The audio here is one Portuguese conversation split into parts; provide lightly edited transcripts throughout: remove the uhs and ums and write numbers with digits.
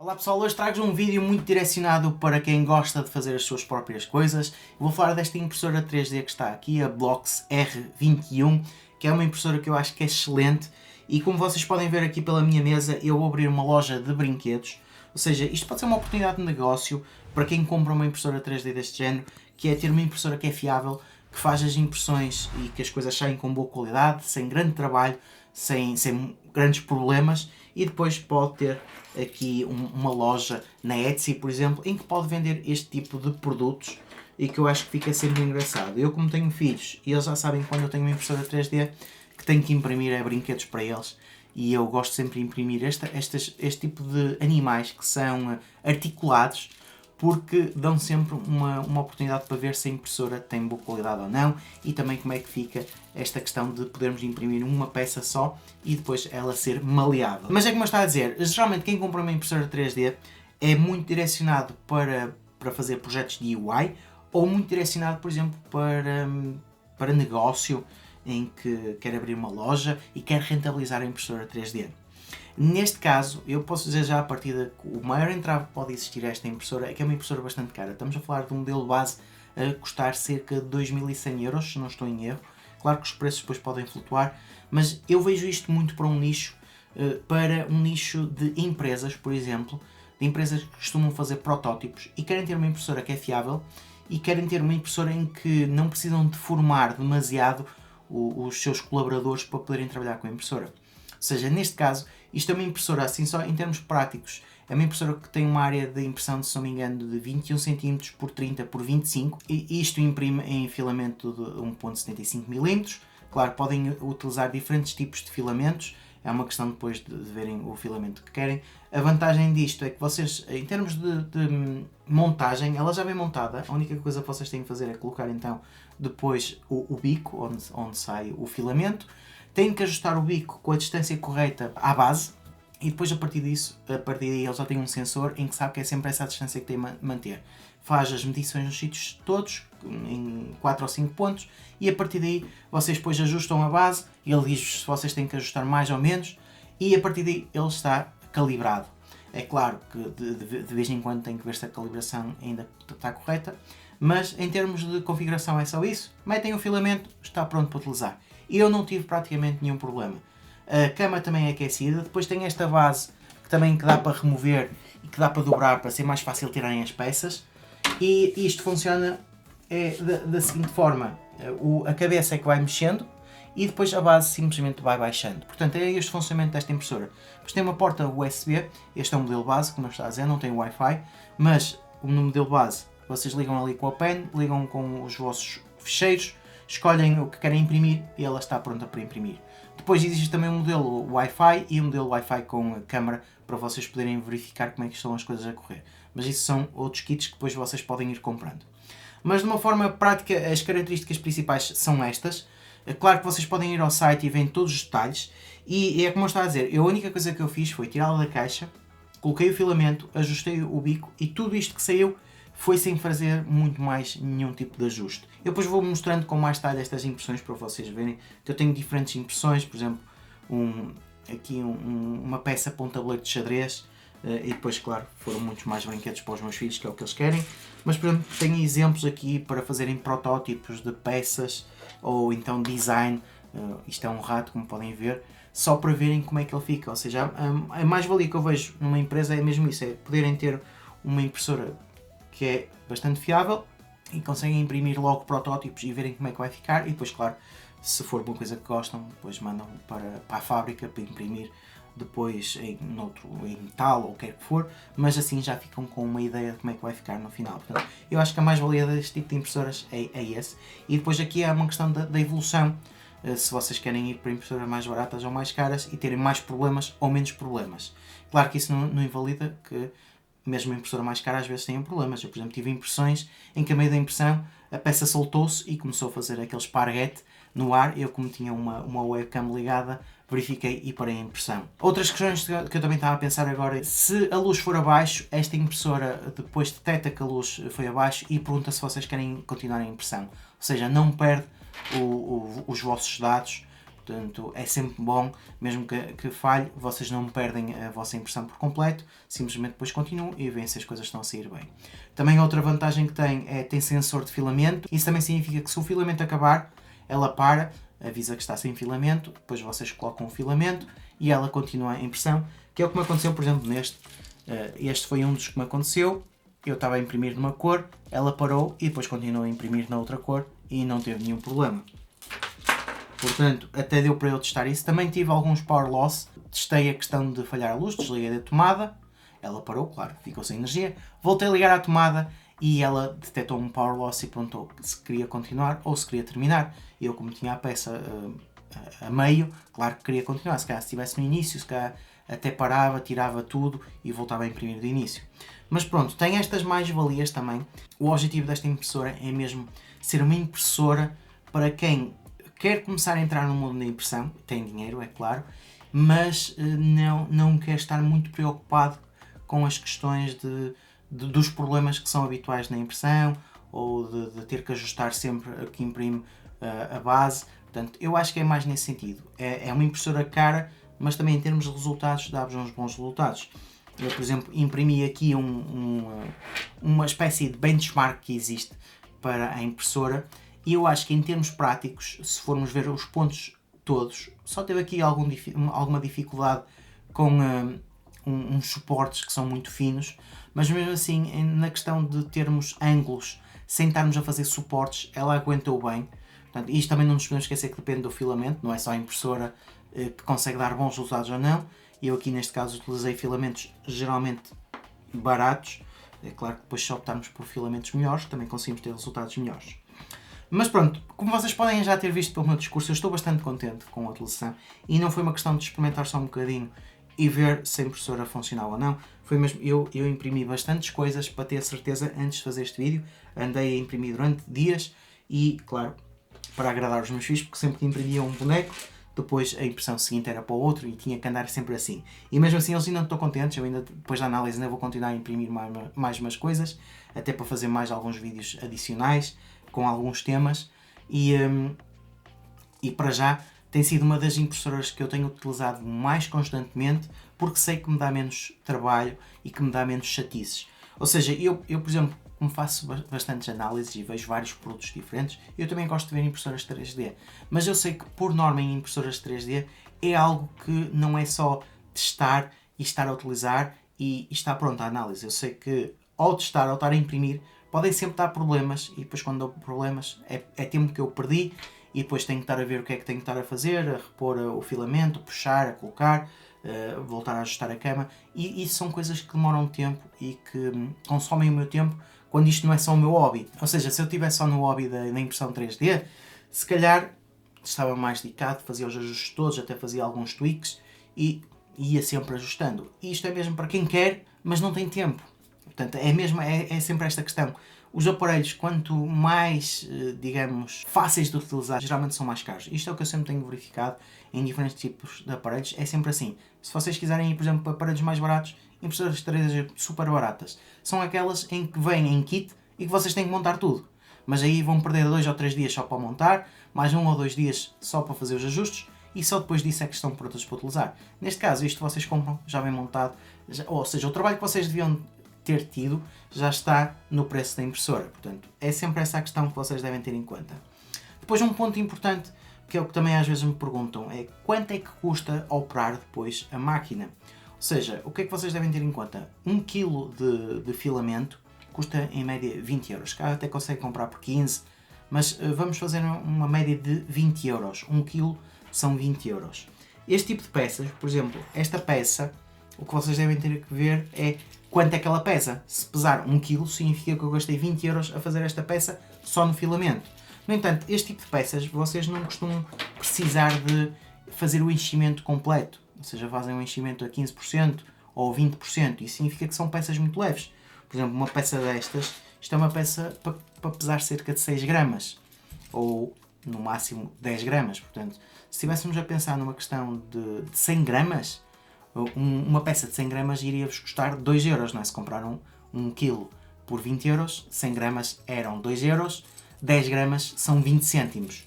Olá pessoal, hoje trago um vídeo muito direcionado para quem gosta de fazer as suas próprias coisas. Eu vou falar desta impressora 3D que está aqui, a Blox R21, que é uma impressora que eu acho que é excelente e como vocês podem ver aqui pela minha mesa, eu vou abrir uma loja de brinquedos, ou seja, isto pode ser uma oportunidade de negócio para quem compra uma impressora 3D deste género, que é ter uma impressora que é fiável, que faz as impressões e que as coisas saem com boa qualidade, sem grande trabalho, sem grandes problemas, e depois pode ter aqui uma loja na Etsy, por exemplo, em que pode vender este tipo de produtos e que eu acho que fica sempre engraçado. Eu, como tenho filhos e eles já sabem quando eu tenho uma impressora 3D que tenho que imprimir brinquedos para eles, e eu gosto sempre de imprimir este tipo de animais que são articulados, porque dão sempre uma oportunidade para ver se a impressora tem boa qualidade ou não e também como é que fica esta questão de podermos imprimir uma peça só e depois ela ser maleável. Mas é como eu estava a dizer, geralmente quem compra uma impressora 3D é muito direcionado para fazer projetos de UI ou muito direcionado, por exemplo, para negócio, em que quer abrir uma loja e quer rentabilizar a impressora 3D. Neste caso, eu posso dizer já à partida que o maior entrave que pode existir a esta impressora é que é uma impressora bastante cara. Estamos a falar de um modelo base a custar cerca de 2100€, se não estou em erro. Claro que os preços depois podem flutuar, mas eu vejo isto muito para um nicho de empresas, por exemplo, de empresas que costumam fazer protótipos e querem ter uma impressora que é fiável e querem ter uma impressora em que não precisam de formar demasiado os seus colaboradores para poderem trabalhar com a impressora. Ou seja, neste caso, isto é uma impressora, assim só em termos práticos, é uma impressora que tem uma área de impressão, se não me engano, de 21 cm por 30 por 25 e isto imprime em filamento de 1.75 mm. Claro, podem utilizar diferentes tipos de filamentos, é uma questão depois de verem o filamento que querem. A vantagem disto é que vocês, em termos de montagem, ela já vem montada, a única coisa que vocês têm que fazer é colocar então depois o bico, onde sai o filamento. Têm que ajustar o bico com a distância correta à base e depois a partir daí ele já tem um sensor em que sabe que é sempre essa a distância que tem de manter. Faz as medições nos sítios todos, em 4 ou 5 pontos, e a partir daí vocês depois ajustam a base, ele diz se vocês têm que ajustar mais ou menos, e a partir daí ele está calibrado. É claro que de vez em quando tem que ver se a calibração ainda está correta, mas em termos de configuração é só isso. Metem o filamento, está pronto para utilizar. E eu não tive praticamente nenhum problema. A cama também é aquecida, depois tem esta base que dá para remover e que dá para dobrar para ser mais fácil tirarem as peças. E isto funciona da seguinte forma, a cabeça é que vai mexendo e depois a base simplesmente vai baixando. Portanto, é este o funcionamento desta impressora. Depois tem uma porta USB, este é o modelo base, como eu estava a dizer, não tem Wi-Fi, mas no modelo base vocês ligam ali com a pen, ligam com os vossos ficheiros, escolhem o que querem imprimir e ela está pronta para imprimir. Depois existe também um modelo Wi-Fi e um modelo Wi-Fi com câmara para vocês poderem verificar como é que estão as coisas a correr. Mas isso são outros kits que depois vocês podem ir comprando. Mas de uma forma prática, as características principais são estas. É claro que vocês podem ir ao site e verem todos os detalhes. E é como eu estava a dizer, a única coisa que eu fiz foi tirá-la da caixa, coloquei o filamento, ajustei o bico e tudo isto que saiu foi sem fazer muito mais nenhum tipo de ajuste. Eu depois vou mostrando com mais detalhe estas impressões para vocês verem que eu tenho diferentes impressões, por exemplo, uma peça para um tabuleiro de xadrez e depois, claro, foram muitos mais brinquedos para os meus filhos, que é o que eles querem, mas por exemplo, tenho exemplos aqui para fazerem protótipos de peças ou então design, isto é um rato, como podem ver, só para verem como é que ele fica, ou seja, a mais-valia que eu vejo numa empresa é mesmo isso, é poderem ter uma impressora que é bastante fiável e conseguem imprimir logo protótipos e verem como é que vai ficar e depois, claro, se for uma coisa que gostam, depois mandam para a fábrica para imprimir depois em metal ou o que é que for, mas assim já ficam com uma ideia de como é que vai ficar no final. Portanto, eu acho que a mais-valia deste tipo de impressoras é esse. E depois aqui é uma questão da evolução, se vocês querem ir para impressoras mais baratas ou mais caras e terem mais problemas ou menos problemas. Claro que isso não invalida que mesmo a impressora mais cara às vezes tem problemas. Eu, por exemplo, tive impressões em que a meio da impressão a peça soltou-se e começou a fazer aquele esparguete no ar. Eu, como tinha uma webcam ligada, verifiquei e parei a impressão. Outras questões que eu também estava a pensar agora, se a luz for abaixo, esta impressora depois detecta que a luz foi abaixo e pergunta se vocês querem continuar a impressão. Ou seja, não perde os vossos dados Portanto, é sempre bom, mesmo que falhe, vocês não perdem a vossa impressão por completo, simplesmente depois continuam e veem se as coisas estão a sair bem. Também outra vantagem que tem sensor de filamento. Isso também significa que se o filamento acabar, ela para, avisa que está sem filamento, depois vocês colocam o filamento e ela continua a impressão, que é o que me aconteceu, por exemplo, neste. Este foi um dos que me aconteceu. Eu estava a imprimir numa cor, ela parou e depois continuou a imprimir na outra cor e não teve nenhum problema. Portanto, até deu para eu testar isso. Também tive alguns power loss. Testei a questão de falhar a luz, desliguei da tomada. Ela parou, claro, ficou sem energia. Voltei a ligar à tomada e ela detectou um power loss e perguntou se queria continuar ou se queria terminar. Eu, como tinha a peça a meio, claro que queria continuar. Se calhar se estivesse no início, se calhar até parava, tirava tudo e voltava a imprimir do início. Mas pronto, tem estas mais-valias também. O objetivo desta impressora é mesmo ser uma impressora para quem quer começar a entrar no mundo da impressão, tem dinheiro, é claro, mas não quer estar muito preocupado com as questões dos problemas que são habituais na impressão ou de ter que ajustar sempre a que imprime a base. Portanto, eu acho que é mais nesse sentido. É uma impressora cara, mas também em termos de resultados dá-vos uns bons resultados. Eu, por exemplo, imprimi aqui uma espécie de benchmark que existe para a impressora e eu acho que em termos práticos, se formos ver os pontos todos, só teve aqui alguma dificuldade com uns suportes que são muito finos, mas mesmo assim, na questão de termos ângulos sem estarmos a fazer suportes, ela aguentou bem. Portanto, isto também não nos podemos esquecer que depende do filamento, não é só a impressora que consegue dar bons resultados ou não. Eu aqui neste caso utilizei filamentos geralmente baratos. É claro que depois se optarmos por filamentos melhores também conseguimos ter resultados melhores. Mas pronto, como vocês podem já ter visto pelo meu discurso, eu estou bastante contente com a utilização e não foi uma questão de experimentar só um bocadinho e ver se a impressora funcionava ou não. Foi mesmo, eu imprimi bastantes coisas para ter certeza antes de fazer este vídeo. Andei a imprimir durante dias e, claro, para agradar os meus filhos, porque sempre que imprimia um boneco, depois a impressão seguinte era para o outro e tinha que andar sempre assim. E mesmo assim eles ainda não estão contentes, eu ainda, depois da análise, ainda vou continuar a imprimir mais umas coisas, até para fazer mais alguns vídeos adicionais, com alguns temas, e para já tem sido uma das impressoras que eu tenho utilizado mais constantemente, porque sei que me dá menos trabalho e que me dá menos chatices. Ou seja, eu por exemplo, como faço bastantes análises e vejo vários produtos diferentes, eu também gosto de ver impressoras 3D. Mas eu sei que, por norma, em impressoras 3D é algo que não é só testar e estar a utilizar e estar pronto à análise. Eu sei que, ao testar, ao estar a imprimir, podem sempre dar problemas e depois quando dão problemas é tempo que eu perdi e depois tenho que estar a ver o que é que tenho que estar a fazer, a repor o filamento, puxar, a colocar, voltar a ajustar a cama e isso são coisas que demoram tempo e que consomem o meu tempo quando isto não é só o meu hobby. Ou seja, se eu estivesse só no hobby da impressão 3D, se calhar estava mais dedicado, fazia os ajustes todos, até fazia alguns tweaks e ia sempre ajustando. E isto é mesmo para quem quer, mas não tem tempo. Portanto, é sempre esta questão. Os aparelhos, quanto mais, digamos, fáceis de utilizar, geralmente são mais caros. Isto é o que eu sempre tenho verificado em diferentes tipos de aparelhos. É sempre assim. Se vocês quiserem ir, por exemplo, para aparelhos mais baratos, impressoras 3D super baratas. São aquelas em que vêm em kit e que vocês têm que montar tudo. Mas aí vão perder 2 ou 3 dias só para montar, mais 1 ou 2 dias só para fazer os ajustes e só depois disso é que estão prontas para utilizar. Neste caso, isto vocês compram já bem montado, ou seja, o trabalho que vocês deviam ter tido já está no preço da impressora. Portanto, é sempre essa a questão que vocês devem ter em conta. Depois um ponto importante, que é o que também às vezes me perguntam, é quanto é que custa operar depois a máquina? Ou seja, o que é que vocês devem ter em conta? 1 kg de filamento custa em média 20 euros. Cá até consegue comprar por 15, mas vamos fazer uma média de 20 euros. 1 kg são 20 euros. Este tipo de peças, por exemplo, esta peça, o que vocês devem ter que ver é quanto é que ela pesa. Se pesar 1 kg, significa que eu gastei 20 euros a fazer esta peça só no filamento. No entanto, este tipo de peças, vocês não costumam precisar de fazer o enchimento completo. Ou seja, fazem um enchimento a 15% ou 20%. Isso significa que são peças muito leves. Por exemplo, uma peça destas, isto é uma peça para pesar cerca de 6 gramas. Ou, no máximo, 10 gramas. Portanto, se estivéssemos a pensar numa questão de 100 gramas, uma peça de 100 gramas iria-vos custar 2 euros, não é? Se compraram 1 kg por 20 euros, 100 gramas eram 2 euros, 10 gramas são 20 cêntimos.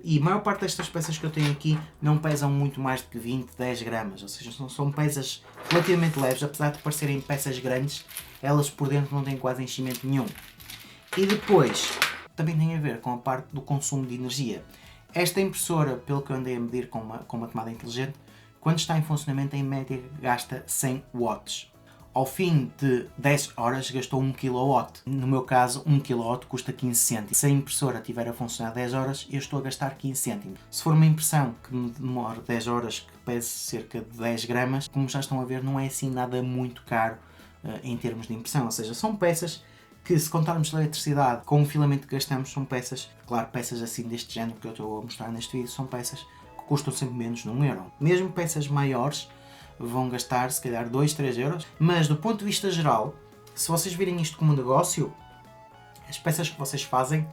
E a maior parte destas peças que eu tenho aqui não pesam muito mais do que 20, 10 gramas, ou seja, são peças relativamente leves, apesar de parecerem peças grandes, elas por dentro não têm quase enchimento nenhum. E depois, também tem a ver com a parte do consumo de energia. Esta impressora, pelo que eu andei a medir com uma tomada inteligente, quando está em funcionamento, em média gasta 100 watts. Ao fim de 10 horas gastou 1 kW. No meu caso, 1 kW custa 15 cêntimos. Se a impressora estiver a funcionar 10 horas, eu estou a gastar 15 cêntimos. Se for uma impressão que me demora 10 horas, que pese cerca de 10 gramas, como já estão a ver, não é assim nada muito caro em termos de impressão. Ou seja, são peças que, se contarmos a eletricidade com o filamento que gastamos, são peças, claro, peças assim deste género que eu estou a mostrar neste vídeo, são peças que custam sempre menos de 1 euro. Mesmo peças maiores vão gastar se calhar 2, 3 euros, mas do ponto de vista geral, se vocês virem isto como um negócio, as peças que vocês fazem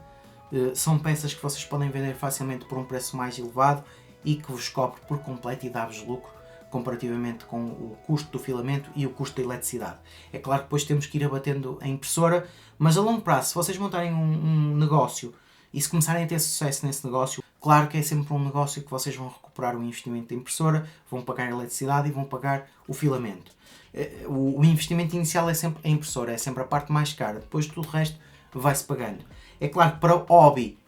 são peças que vocês podem vender facilmente por um preço mais elevado e que vos cobre por completo e dá-vos lucro comparativamente com o custo do filamento e o custo da eletricidade. É claro que depois temos que ir abatendo a impressora, mas a longo prazo, se vocês montarem um negócio e se começarem a ter sucesso nesse negócio, claro que é sempre um negócio que vocês vão recuperar o investimento da impressora, vão pagar a eletricidade e vão pagar o filamento. O investimento inicial é sempre a impressora, é sempre a parte mais cara, depois tudo o resto vai-se pagando. É claro que para o hobby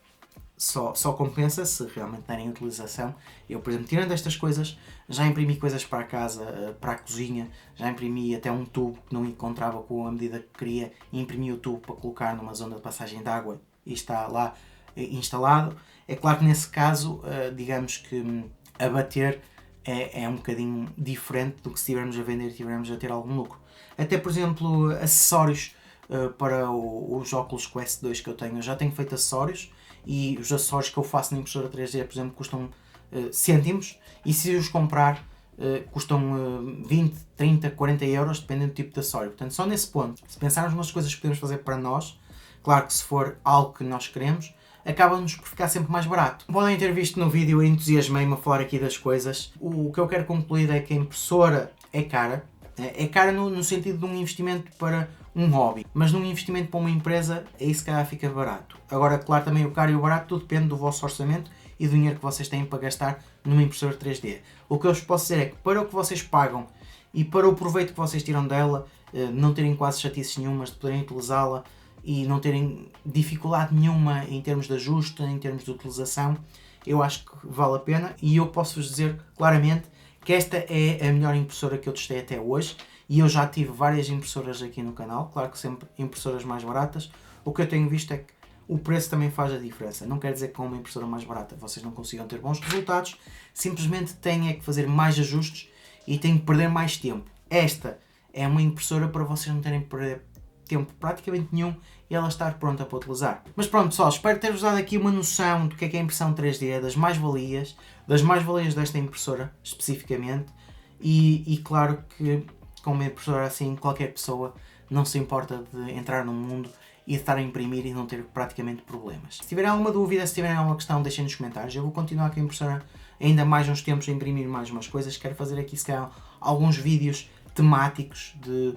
só compensa se realmente derem utilização. Eu, por exemplo, tirando estas coisas, já imprimi coisas para a casa, para a cozinha, já imprimi até um tubo que não encontrava com a medida que queria, e imprimi o tubo para colocar numa zona de passagem de água e está lá instalado. É claro que nesse caso, digamos que abater é um bocadinho diferente do que se estivermos a vender e estivermos a ter algum lucro. Até, por exemplo, acessórios para os óculos Quest 2 que eu tenho. Eu já tenho feito acessórios e os acessórios que eu faço na impressora 3D, por exemplo, custam cêntimos, e se os comprar custam 20, 30, 40 euros, dependendo do tipo de acessório. Portanto, só nesse ponto, se pensarmos nas coisas que podemos fazer para nós, claro que se for algo que nós queremos, acaba-nos por ficar sempre mais barato. Podem ter visto no vídeo, eu entusiasmei-me a falar aqui das coisas. O que eu quero concluir é que a impressora é cara. É cara no sentido de um investimento para um hobby, mas num investimento para uma empresa, aí se calhar fica barato. Agora, claro, também o caro e o barato, tudo depende do vosso orçamento e do dinheiro que vocês têm para gastar numa impressora 3D. O que eu vos posso dizer é que para o que vocês pagam e para o proveito que vocês tiram dela, não terem quase chatices nenhumas de poderem utilizá-la e não terem dificuldade nenhuma em termos de ajuste, em termos de utilização, eu acho que vale a pena, e eu posso-vos dizer claramente que esta é a melhor impressora que eu testei até hoje, e eu já tive várias impressoras aqui no canal, claro que sempre impressoras mais baratas. O que eu tenho visto é que o preço também faz a diferença. Não quer dizer que com uma impressora mais barata vocês não consigam ter bons resultados, simplesmente têm é que fazer mais ajustes e têm que perder mais tempo. Esta é uma impressora para vocês não terem que perder tempo praticamente nenhum e ela estar pronta para utilizar. Mas pronto, pessoal, espero ter-vos dado aqui uma noção do que é a impressão 3D, das mais-valias desta impressora especificamente, e claro que com uma impressora assim qualquer pessoa não se importa de entrar no mundo e de estar a imprimir e não ter praticamente problemas. Se tiverem alguma dúvida, se tiverem alguma questão, deixem nos comentários. Eu vou continuar com a impressora ainda mais uns tempos a imprimir mais umas coisas. Quero fazer aqui se calhar alguns vídeos temáticos de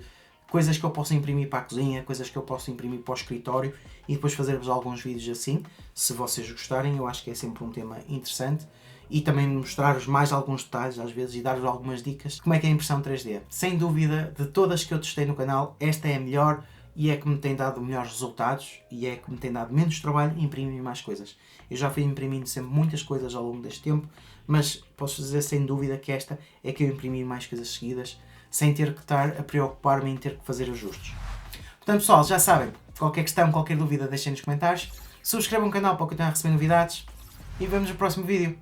coisas que eu posso imprimir para a cozinha, coisas que eu posso imprimir para o escritório, e depois fazer-vos alguns vídeos assim, se vocês gostarem. Eu acho que é sempre um tema interessante, e também mostrar-vos mais alguns detalhes às vezes e dar-vos algumas dicas de como é que é a impressão 3D. Sem dúvida, de todas que eu testei no canal, esta é a melhor e é que me tem dado melhores resultados e é que me tem dado menos trabalho e imprimir mais coisas. Eu já fui imprimindo sempre muitas coisas ao longo deste tempo, mas posso dizer sem dúvida que esta é que eu imprimi mais coisas seguidas, sem ter que estar a preocupar-me em ter que fazer ajustes. Portanto, pessoal, já sabem, qualquer questão, qualquer dúvida, deixem nos comentários. Subscrevam o canal para continuar a receber novidades e vemos no próximo vídeo.